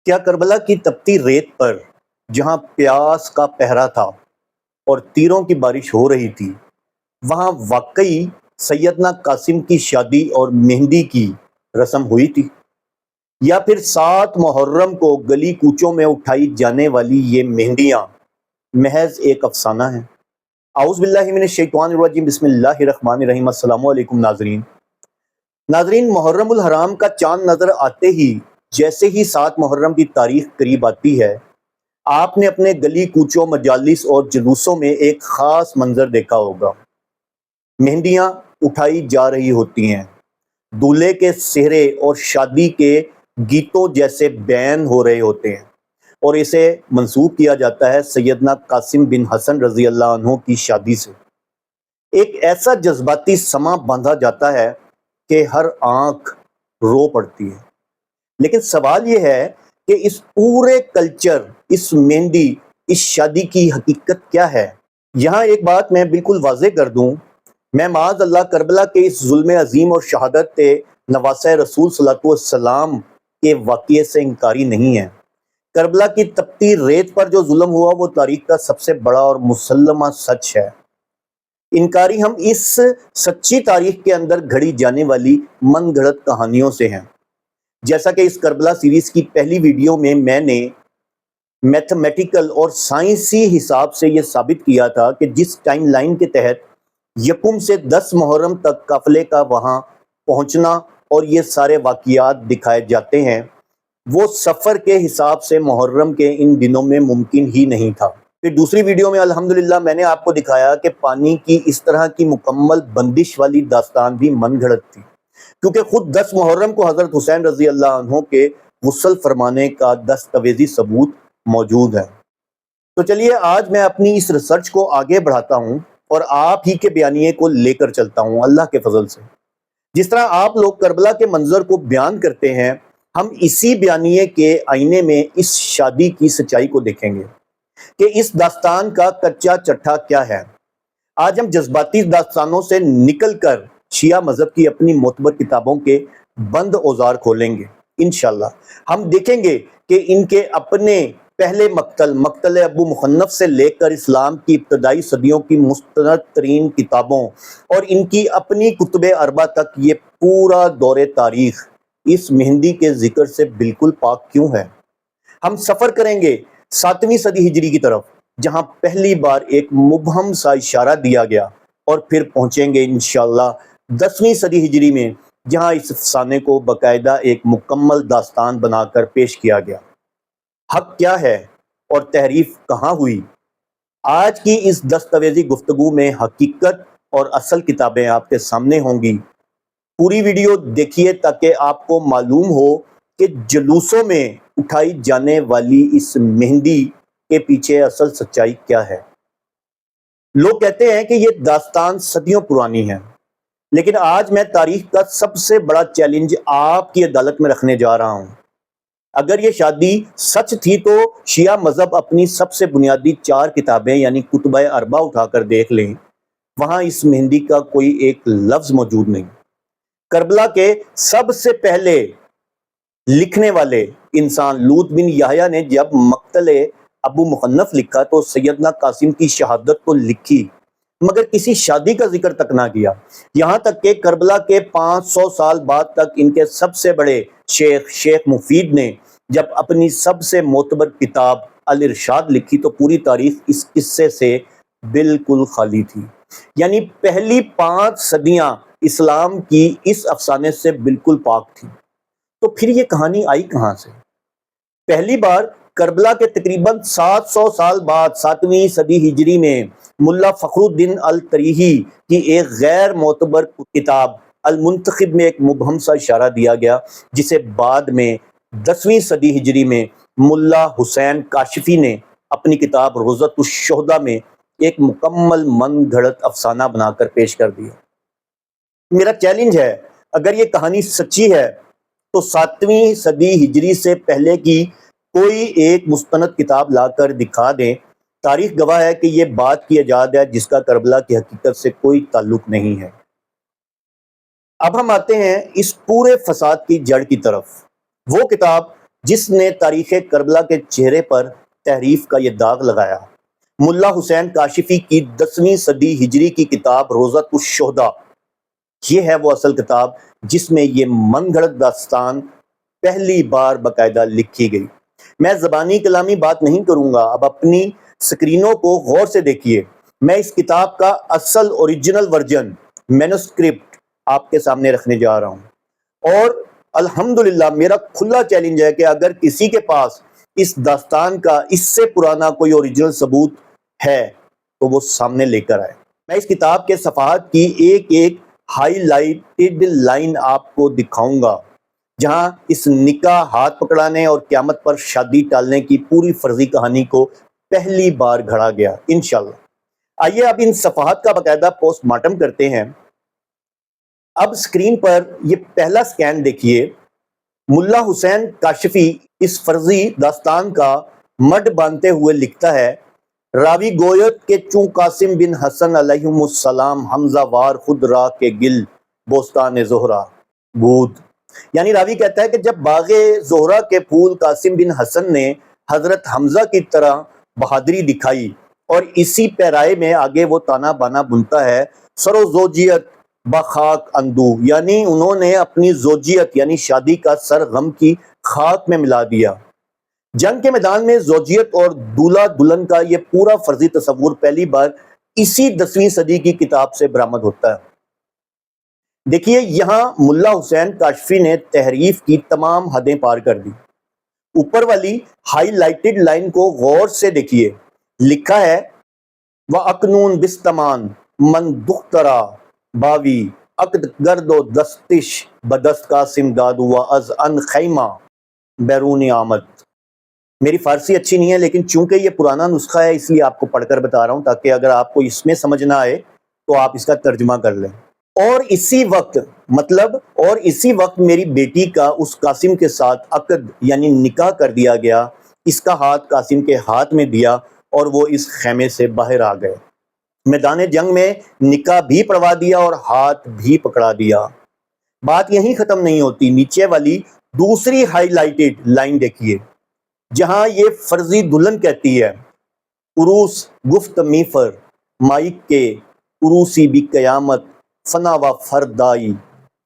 کیا کربلا کی تپتی ریت پر جہاں پیاس کا پہرا تھا اور تیروں کی بارش ہو رہی تھی، وہاں واقعی سیدنا قاسم کی شادی اور مہندی کی رسم ہوئی تھی؟ یا پھر 7 محرم کو گلی کوچوں میں اٹھائی جانے والی یہ مہندیاں محض ایک افسانہ ہیں؟ اعوذ باللہ من الشیطان الرجیم، بسم اللہ الرحمن الرحیم۔ السلام علیکم ناظرین، محرم الحرام کا چاند نظر آتے ہی، جیسے ہی 7 محرم کی تاریخ قریب آتی ہے، آپ نے اپنے گلی کوچوں، مجالس اور جلوسوں میں ایک خاص منظر دیکھا ہوگا۔ مہندیاں اٹھائی جا رہی ہوتی ہیں، دولہے کے سہرے اور شادی کے گیتوں جیسے بیان ہو رہے ہوتے ہیں، اور اسے منسوب کیا جاتا ہے سیدنا قاسم بن حسن رضی اللہ عنہ کی شادی سے۔ ایک ایسا جذباتی سما باندھا جاتا ہے کہ ہر آنکھ رو پڑتی ہے۔ لیکن سوال یہ ہے کہ اس پورے کلچر، اس مہندی، اس شادی کی حقیقت کیا ہے؟ یہاں ایک بات میں بالکل واضح کر دوں، میں معاذ اللہ کربلا کے اس ظلم عظیم اور شہادت نواسہ رسول صلی اللہ علیہ وسلم کے واقعے سے انکاری نہیں ہے۔ کربلا کی تپتی ریت پر جو ظلم ہوا وہ تاریخ کا سب سے بڑا اور مسلمہ سچ ہے۔ انکاری ہم اس سچی تاریخ کے اندر گھڑی جانے والی من گھڑت کہانیوں سے ہیں۔ جیسا کہ اس کربلا سیریز کی پہلی ویڈیو میں نے میتھمیٹیکل اور سائنسی حساب سے یہ ثابت کیا تھا کہ جس ٹائم لائن کے تحت 1 سے 10 محرم تک قافلے کا وہاں پہنچنا اور یہ سارے واقعات دکھائے جاتے ہیں، وہ سفر کے حساب سے محرم کے ان دنوں میں ممکن ہی نہیں تھا۔ پھر دوسری ویڈیو میں الحمدللہ میں نے آپ کو دکھایا کہ پانی کی اس طرح کی مکمل بندش والی داستان بھی من گھڑت تھی، کیونکہ خود 10 محرم کو حضرت حسین رضی اللہ عنہ کے غسل فرمانے کا دستاویزی ثبوت موجود ہے۔ تو چلیے آج میں اپنی اس ریسرچ کو آگے بڑھاتا ہوں اور آپ ہی کے بیانیے کو لے کر چلتا ہوں اللہ کے فضل سے۔ جس طرح آپ لوگ کربلا کے منظر کو بیان کرتے ہیں، ہم اسی بیانیے کے آئینے میں اس شادی کی سچائی کو دیکھیں گے کہ اس داستان کا کچا چٹھا کیا ہے۔ آج ہم جذباتی داستانوں سے نکل کر شیعہ مذہب کی اپنی معتبر کتابوں کے بند اوزار کھولیں گے۔ انشاءاللہ ہم دیکھیں گے کہ ان کے اپنے پہلے مقتل ابو مخنف سے لے کر اسلام کی ابتدائی صدیوں کی مستند ترین کتابوں اور ان کی اپنی کتب اربع تک یہ پورا دور تاریخ اس مہندی کے ذکر سے بالکل پاک کیوں ہے۔ ہم سفر کریں گے 7ویں صدی ہجری کی طرف، جہاں پہلی بار ایک مبہم سا اشارہ دیا گیا، اور پھر پہنچیں گے انشاءاللہ 10ویں صدی ہجری میں، جہاں اس افسانے کو باقاعدہ ایک مکمل داستان بنا کر پیش کیا گیا۔ حق کیا ہے اور تحریف کہاں ہوئی؟ آج کی اس دستاویزی گفتگو میں حقیقت اور اصل کتابیں آپ کے سامنے ہوں گی۔ پوری ویڈیو دیکھیے تاکہ آپ کو معلوم ہو کہ جلوسوں میں اٹھائی جانے والی اس مہندی کے پیچھے اصل سچائی کیا ہے۔ لوگ کہتے ہیں کہ یہ داستان صدیوں پرانی ہے، لیکن آج میں تاریخ کا سب سے بڑا چیلنج آپ کی عدالت میں رکھنے جا رہا ہوں۔ اگر یہ شادی سچ تھی تو شیعہ مذہب اپنی سب سے بنیادی 4 کتابیں یعنی کتب اربع اٹھا کر دیکھ لیں، وہاں اس مہندی کا کوئی ایک لفظ موجود نہیں۔ کربلا کے سب سے پہلے لکھنے والے انسان لوط بن یحییٰ نے جب مقتل ابو مخنف لکھا تو سیدنا قاسم کی شہادت تو لکھی، مگر کسی شادی کا ذکر تک نہ کیا۔ یہاں تک کہ کربلا کے 500 سال بعد تک ان کے سب سے بڑے شیخ مفید نے جب اپنی سب سے معتبر کتاب الارشاد لکھی تو پوری تاریخ اس قصے سے بالکل خالی تھی۔ یعنی پہلی 5 صدیاں اسلام کی اس افسانے سے بالکل پاک تھی۔ تو پھر یہ کہانی آئی کہاں سے؟ پہلی بار کربلا کے تقریباً 700 سال بعد 7ویں صدی ہجری میں ملا فخر الدین التریہی کی ایک غیر معتبر کتاب المنتخب میں ایک مبہم سا اشارہ دیا گیا، جسے بعد میں 10ویں صدی ہجری میں ملا حسین کاشفی نے اپنی کتاب روضۃ الشہداء میں ایک مکمل من گھڑت افسانہ بنا کر پیش کر دیا۔ میرا چیلنج ہے، اگر یہ کہانی سچی ہے تو 7ویں صدی ہجری سے پہلے کی کوئی ایک مستند کتاب لا کر دکھا دیں۔ تاریخ گواہ ہے کہ یہ بات کی ایجاد ہے جس کا کربلا کی حقیقت سے کوئی تعلق نہیں ہے۔ اب ہم آتے ہیں اس پورے فساد کی جڑ کی طرف، وہ کتاب جس نے تاریخ کربلا کے چہرے پر تحریف کا یہ داغ لگایا۔ ملا حسین کاشفی کی 10ویں صدی ہجری کی کتاب روضۃ الشہداء، یہ ہے وہ اصل کتاب جس میں یہ من گھڑت داستان پہلی بار باقاعدہ لکھی گئی۔ میں زبانی کلامی بات نہیں کروں گا، اب اپنی سکرینوں کو غور سے دیکھیے۔ میں اس کتاب کا اصل اوریجنل ورژن مینوسکرپٹ آپ کے سامنے رکھنے جا رہا ہوں، اور الحمدللہ میرا کھلا چیلنج ہے کہ اگر کسی کے پاس اس داستان کا اس سے پرانا کوئی اوریجنل ثبوت ہے تو وہ سامنے لے کر آئے۔ میں اس کتاب کے صفحات کی ایک ایک ہائی لائٹڈ لائن آپ کو دکھاؤں گا جہاں اس نکاح، ہاتھ پکڑانے اور قیامت پر شادی ٹالنے کی پوری فرضی کہانی کو پہلی بار گھڑا گیا انشاءاللہ۔ آئیے اب ان صفحات کا باقاعدہ پوسٹ مارٹم کرتے ہیں۔ اب اسکرین پر یہ پہلا سکین دیکھیے۔ ملا حسین کاشفی اس فرضی داستان کا مڈ باندھتے ہوئے لکھتا ہے، راوی گویت کے چوں قاسم بن حسن علیہم السلام حمزہ وار خود را کے گل بوستان زہرا بود، یعنی راوی کہتا ہے کہ جب باغ زہرا کے پھول قاسم بن حسن نے حضرت حمزہ کی طرح بہادری دکھائی، اور اسی پیرائے میں آگے وہ تانا بانا بنتا ہے، سرو زوجیت بخاک اندو، یعنی انہوں نے اپنی زوجیت یعنی شادی کا سر غم کی خاک میں ملا دیا۔ جنگ کے میدان میں زوجیت اور دولہا دلہن کا یہ پورا فرضی تصور پہلی بار اسی 10ویں صدی کی کتاب سے برآمد ہوتا ہے۔ دیکھیے یہاں ملا حسین کاشفی نے تحریف کی تمام حدیں پار کر دی۔ اوپر والی ہائی لائٹڈ لائن کو غور سے دیکھیے، لکھا ہے وَأَقْنُونَ بِسْتَمَان من دخترا باوی عقد گرد و دستش بدست قاسم دادو و از ان خیمہ بیرون آمد۔ میری فارسی اچھی نہیں ہے لیکن چونکہ یہ پرانا نسخہ ہے اس لیے آپ کو پڑھ کر بتا رہا ہوں تاکہ اگر آپ کو اس میں سمجھ نہ آئے تو آپ اس کا ترجمہ کر لیں۔ اور اسی وقت میری بیٹی کا اس قاسم کے ساتھ عقد یعنی نکاح کر دیا گیا، اس کا ہاتھ قاسم کے ہاتھ میں دیا اور وہ اس خیمے سے باہر آ گئے۔ میدان جنگ میں نکاح بھی پڑھوا دیا اور ہاتھ بھی پکڑا دیا۔ بات یہیں ختم نہیں ہوتی، نیچے والی دوسری ہائی لائٹڈ لائن دیکھیے جہاں یہ فرضی دلہن کہتی ہے، عروس گفت میفر مائک کے عروسی بھی قیامت فنا و فردائی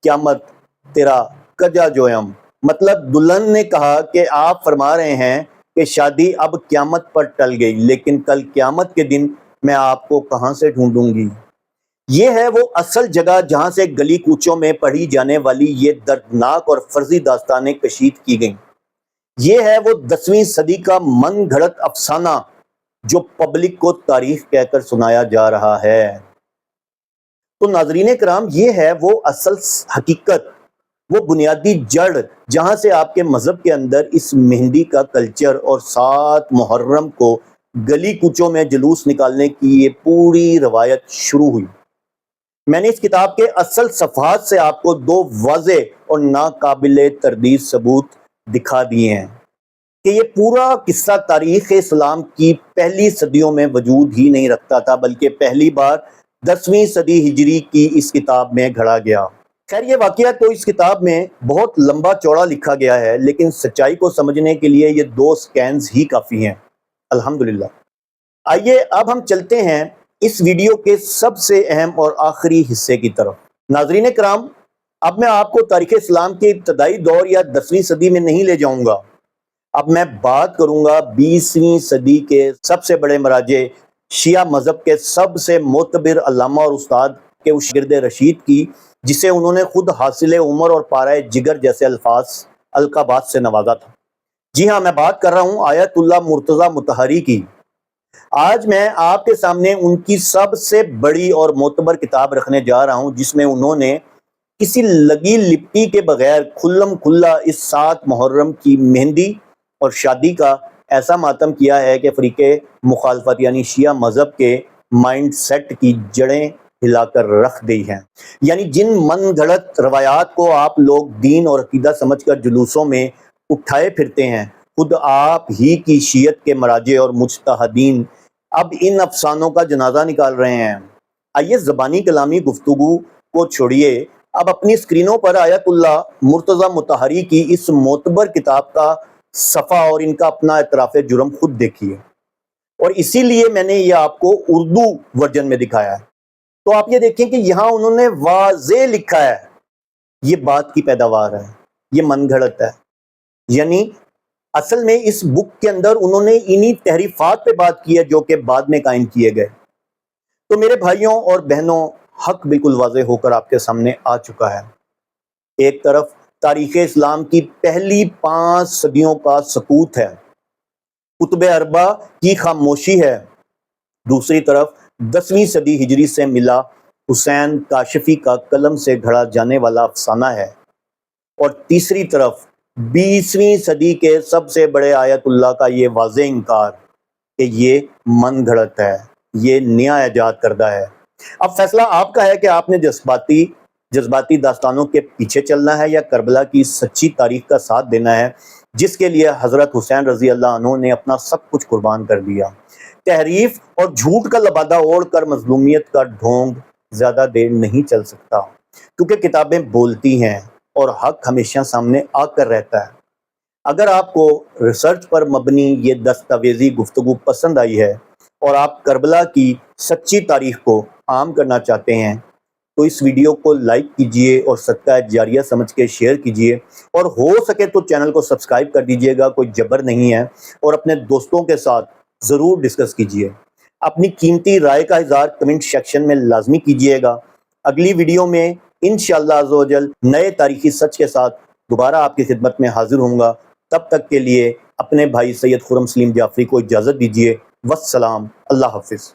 قیامت تیرا کجا جویم، مطلب دلہن نے کہا کہ آپ فرما رہے ہیں کہ شادی اب قیامت پر ٹل گئی، لیکن کل قیامت کے دن میں آپ کو کہاں سے ڈھونڈوں گی۔ یہ ہے وہ اصل جگہ جہاں سے گلی کوچوں میں پڑھی جانے والی یہ دردناک اور فرضی داستانیں کشید کی گئیں۔ یہ ہے وہ 10ویں صدی کا من گھڑت افسانہ جو پبلک کو تاریخ کہہ کر سنایا جا رہا ہے۔ تو ناظرین کرام، یہ ہے وہ اصل حقیقت، وہ بنیادی جڑ جہاں سے آپ کے مذہب کے اندر اس مہندی کا کلچر اور 7 محرم کو گلی کوچوں میں جلوس نکالنے کی یہ پوری روایت شروع ہوئی۔ میں نے اس کتاب کے اصل صفحات سے آپ کو 2 واضح اور ناقابل تردید ثبوت دکھا دیے ہیں کہ یہ پورا قصہ تاریخ اسلام کی پہلی صدیوں میں وجود ہی نہیں رکھتا تھا، بلکہ پہلی بار 10ویں صدی ہجری کی اس کتاب میں گھڑا گیا۔ خیر یہ واقعہ تو اس کتاب میں بہت لمبا چوڑا لکھا گیا ہے، لیکن سچائی کو سمجھنے کے لیے یہ 2 سکینز ہی کافی ہیں الحمدللہ۔ آئیے اب ہم چلتے ہیں اس ویڈیو کے سب سے اہم اور آخری حصے کی طرف۔ ناظرین کرام، اب میں آپ کو تاریخ اسلام کے ابتدائی دور یا 10ویں صدی میں نہیں لے جاؤں گا، اب میں بات کروں گا 20ویں صدی کے سب سے بڑے مراجع شیعہ مذہب کے سب سے معتبر علامہ اور استاد کے اس شاگرد رشید کی، جسے انہوں نے خود حاصل عمر اور پارہ جگر جیسے القابات سے نوازا تھا۔ جی ہاں، میں بات کر رہا ہوں آیت اللہ مرتضیٰ مطہری کی۔ آج میں آپ کے سامنے ان کی سب سے بڑی اور معتبر کتاب رکھنے جا رہا ہوں، جس میں انہوں نے کسی لگی لپٹی کے بغیر کھلم کھلا اس 7 محرم کی مہندی اور شادی کا ایسا ماتم کیا ہے کہ فریق مخالفت یعنی شیعہ مذہب کے مائنڈ سیٹ کی جڑیں ہلا کر رکھ دی ہیں۔ یعنی جن من گھڑت روایات کو آپ لوگ دین اور عقیدہ سمجھ کر جلوسوں میں اٹھائے پھرتے ہیں، خود آپ ہی کی شیعت کے مراجع اور مجتہدین اب ان افسانوں کا جنازہ نکال رہے ہیں۔ آئیے زبانی کلامی گفتگو کو چھوڑیے، اب اپنی اسکرینوں پر آیت اللہ مرتضیٰ مطہری کی اس معتبر کتاب کا صفحہ اور ان کا اپنا اعتراف جرم خود دیکھیے، اور اسی لیے میں نے یہ آپ کو اردو ورژن میں دکھایا ہے۔ تو آپ یہ دیکھیں کہ یہاں انہوں نے واضح لکھا ہے یہ بات کی پیداوار ہے، یہ من گھڑت ہے، یعنی اصل میں اس بک کے اندر انہوں نے انہی تحریفات پہ بات کی ہے جو کہ بعد میں قائم کیے گئے۔ تو میرے بھائیوں اور بہنوں، حق بالکل واضح ہو کر آپ کے سامنے آ چکا ہے۔ ایک طرف تاریخ اسلام کی پہلی 5 صدیوں کا سکوت ہے، کتب اربع کی خاموشی ہے، دوسری طرف 10ویں صدی ہجری سے ملا حسین کاشفی کا قلم سے گھڑا جانے والا افسانہ ہے، اور تیسری طرف 20ویں صدی کے سب سے بڑے آیت اللہ کا یہ واضح انکار کہ یہ من گھڑت ہے، یہ نیا ایجاد کردہ ہے۔ اب فیصلہ آپ کا ہے کہ آپ نے جذباتی داستانوں کے پیچھے چلنا ہے یا کربلا کی سچی تاریخ کا ساتھ دینا ہے، جس کے لیے حضرت حسین رضی اللہ عنہ نے اپنا سب کچھ قربان کر دیا۔ تحریف اور جھوٹ کا لبادہ اوڑھ کر مظلومیت کا ڈھونگ زیادہ دیر نہیں چل سکتا، کیونکہ کتابیں بولتی ہیں اور حق ہمیشہ سامنے آ کر رہتا ہے۔ اگر آپ کو ریسرچ پر مبنی یہ دستاویزی گفتگو پسند آئی ہے اور آپ کربلا کی سچی تاریخ کو عام کرنا چاہتے ہیں تو اس ویڈیو کو لائک کیجئے اور صدقہ جاریہ سمجھ کے شیئر کیجئے، اور ہو سکے تو چینل کو سبسکرائب کر دیجئے گا، کوئی جبر نہیں ہے، اور اپنے دوستوں کے ساتھ ضرور ڈسکس کیجئے۔ اپنی قیمتی رائے کا اظہار کمنٹ سیکشن میں لازمی کیجئے گا۔ اگلی ویڈیو میں انشاءاللہ عز و جل نئے تاریخی سچ کے ساتھ دوبارہ آپ کی خدمت میں حاضر ہوں گا۔ تب تک کے لیے اپنے بھائی سید خرم سلیم جعفری کو اجازت دیجیے۔ والسلام، اللہ حافظ۔